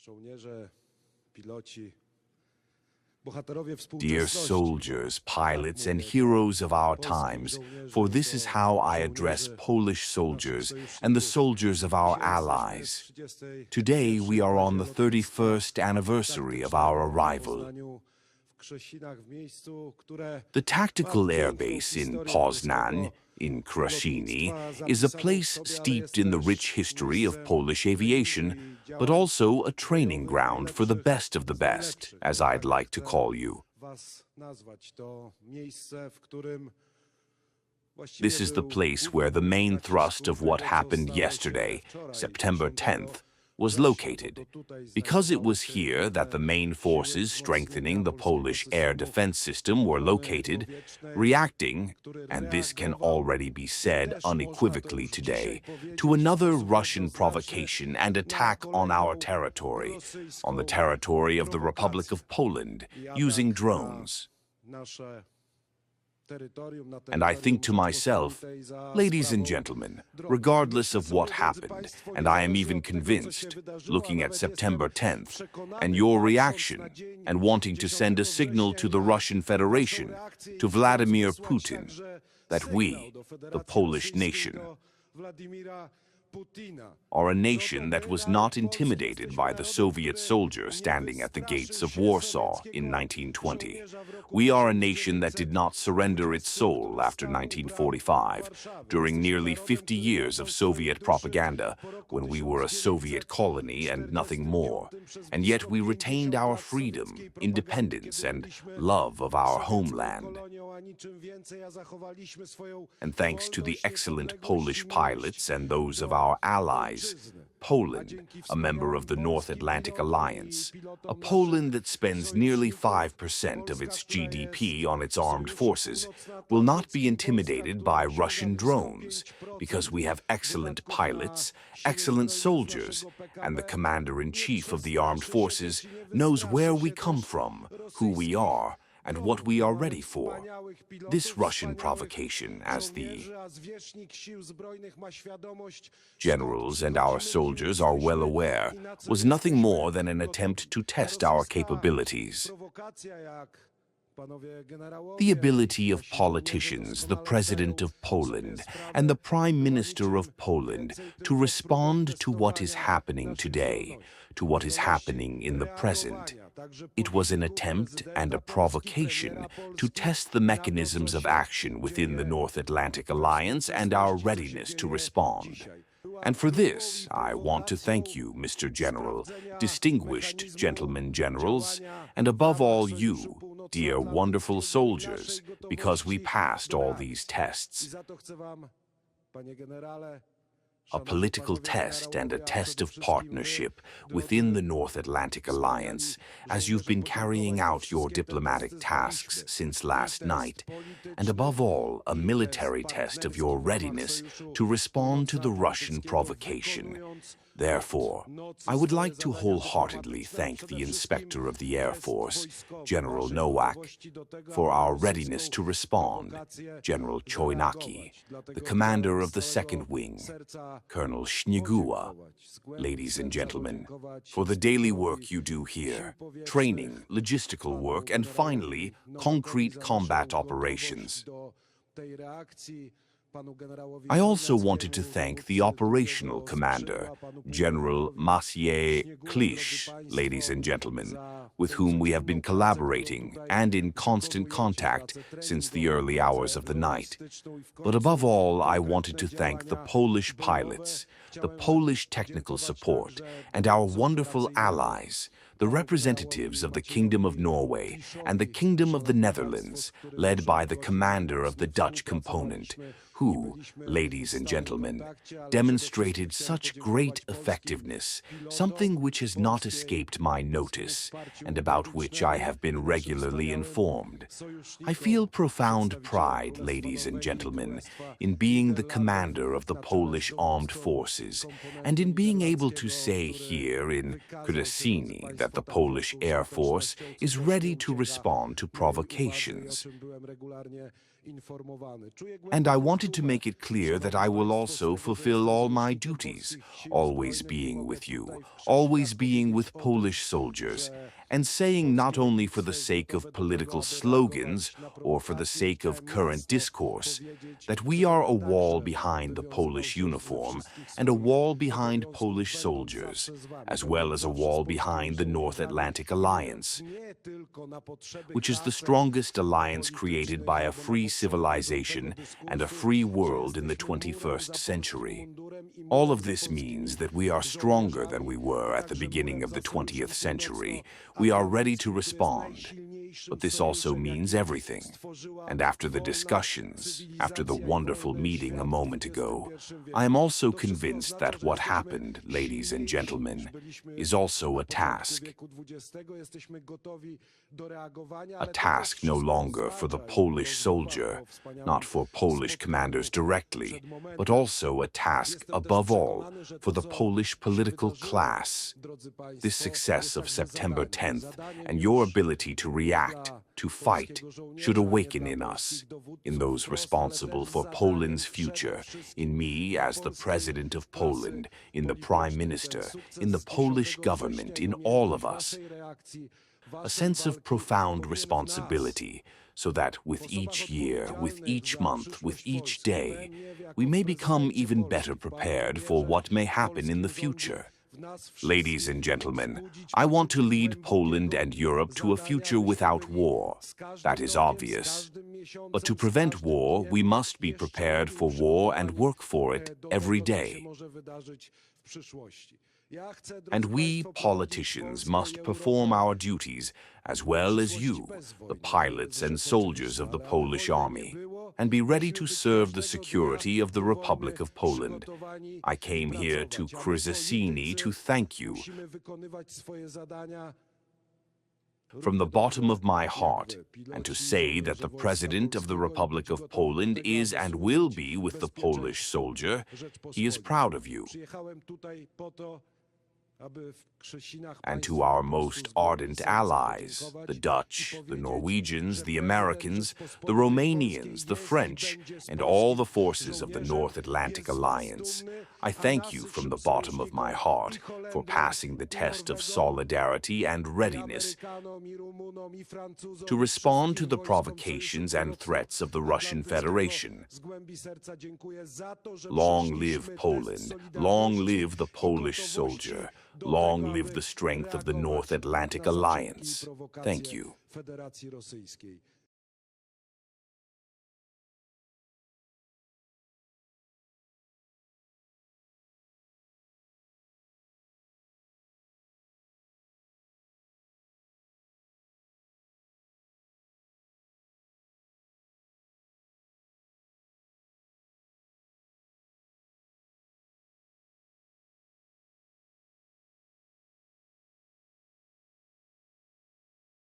Żołnierze, piloci, bohaterowie Dear współczesności. soldiers, pilots, and heroes of our times, for this is how I address Polish soldiers and the soldiers of our allies. Today we are on the 31st anniversary of our arrival. The tactical air base in Poznan, in Krasini, is a place steeped in the rich history of Polish aviation, but also a training ground for the best of the best, as I'd like to call you. This is the place where the main thrust of what happened yesterday, September 10th, was located, because it was here that the main forces strengthening the Polish air defense system were located, reacting, and this can already be said unequivocally today, to another Russian provocation and attack on our territory, on the territory of the Republic of Poland, using drones. And I think to myself, ladies and gentlemen, regardless of what happened, and I am even convinced, looking at September 10th, and your reaction, and wanting to send a signal to the Russian Federation, to Vladimir Putin, that we, the Polish nation, are a nation that was not intimidated by the Soviet soldier standing at the gates of Warsaw in 1920. We are a nation that did not surrender its soul after 1945, during nearly 50 years of Soviet propaganda, when we were a Soviet colony and nothing more. And yet we retained our freedom, independence, and love of our homeland. And thanks to the excellent Polish pilots and those of our allies, Poland, a member of the North Atlantic Alliance, a Poland that spends nearly 5% of its GDP on its armed forces, will not be intimidated by Russian drones, because we have excellent pilots, excellent soldiers, and the commander-in-chief of the armed forces knows where we come from, who we are, and what we are ready for. This Russian provocation, as the generals and our soldiers are well aware, was nothing more than an attempt to test our capabilities. The ability of politicians, the President of Poland, and the Prime Minister of Poland to respond to what is happening today, to what is happening in the present. It was an attempt and a provocation to test the mechanisms of action within the North Atlantic Alliance and our readiness to respond. And for this, I want to thank you, Mr. General, distinguished gentlemen generals, and above all you, dear wonderful soldiers, because we passed all these tests. A political test and a test of partnership within the North Atlantic Alliance, as you've been carrying out your diplomatic tasks since last night, and above all, a military test of your readiness to respond to the Russian provocation. Therefore, I would like to wholeheartedly thank the Inspector of the Air Force, General Nawrocki, for our readiness to respond, General Chojnacki, the commander of the Second Wing, Colonel Śnieguła, ladies and gentlemen, for the daily work you do here, training, logistical work, and finally, concrete combat operations. I also wanted to thank the operational commander, General Maciej Klisz, ladies and gentlemen, with whom we have been collaborating and in constant contact since the early hours of the night. But above all, I wanted to thank the Polish pilots, the Polish technical support, and our wonderful allies, the representatives of the Kingdom of Norway and the Kingdom of the Netherlands, led by the commander of the Dutch component, who, ladies and gentlemen, demonstrated such great effectiveness, something which has not escaped my notice, and about which I have been regularly informed. I feel profound pride, ladies and gentlemen, in being the commander of the Polish armed forces, and in being able to say here in Krasini that the Polish Air Force is ready to respond to provocations. And I wanted to make it clear that I will also fulfill all my duties, always being with you, always being with Polish soldiers, and saying not only for the sake of political slogans or for the sake of current discourse, that we are a wall behind the Polish uniform and a wall behind Polish soldiers, as well as a wall behind the North Atlantic Alliance, which is the strongest alliance created by a free civilization and a free world in the 21st century. All of this means that we are stronger than we were at the beginning of the 20th century. We are ready to respond. But this also means everything. And after the discussions, after the wonderful meeting a moment ago, I am also convinced that what happened, ladies and gentlemen, is also a task. A task no longer for the Polish soldier, not for Polish commanders directly, but also a task, above all, for the Polish political class. This success of September 10th and your ability to react, to fight, should awaken in us, in those responsible for Poland's future, in me as the President of Poland, in the Prime Minister, in the Polish government, in all of us, a sense of profound responsibility, so that with each year, with each month, with each day, we may become even better prepared for what may happen in the future. Ladies and gentlemen, I want to lead Poland and Europe to a future without war. That is obvious. But to prevent war, we must be prepared for war and work for it every day. And we, politicians, must perform our duties as well as you, the pilots and soldiers of the Polish army, and be ready to serve the security of the Republic of Poland. I came here to Krzyżewski to thank you from the bottom of my heart, and to say that the President of the Republic of Poland is and will be with the Polish soldier. He is proud of you. And to our most ardent allies, the Dutch, the Norwegians, the Americans, the Romanians, the French, and all the forces of the North Atlantic Alliance, I thank you from the bottom of my heart for passing the test of solidarity and readiness to respond to the provocations and threats of the Russian Federation. Long live Poland, long live the Polish soldier. Long live the strength of the North Atlantic Alliance. Thank you.